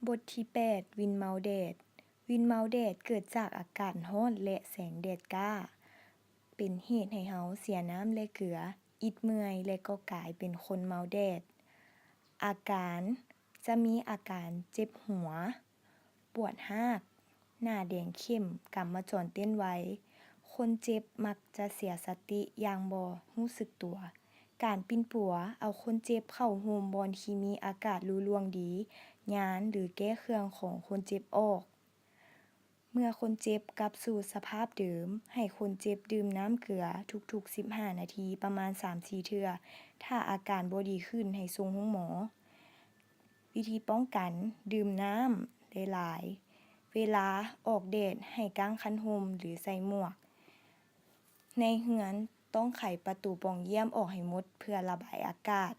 บทที่8วินเมาแดดวินเมาแดดเกิดจากอากาศร้อนและแสงแดดจ้า เป็นเหตุให้เราเสียน้ำและเกลือ อิดเมื่อยและก็กลายเป็นคนเมาแดด อาการจะมีอาการเจ็บหัว ปวดราก หน้าแดงเข้ม กำมะจรเต้นไว คนเจ็บมักจะเสียสติอย่างบ่รู้สึกตัว การปิ้นปัวเอาคนเจ็บเข้าโฮมบอนที่มีอากาศรูล่วงดี ย้านหรือแก้เครื่องของคนเจ็บออก เมื่อคนเจ็บกลับสู่สภาพเดิม ให้คนเจ็บดื่มน้ำเกลือทุกๆ15นาทีประมาณ 3-4 เทื่อ ถ้าอาการบ่ดีขึ้นให้ส่งโรงหมอ วิธีป้องกัน ดื่มน้ำหลายๆ เวลาออกแดดให้กางคันห่มหรือใส่หมวก ในเรือนต้องไขประตูป่องเยี่ยมออกให้หมดเพื่อระบายอากาศ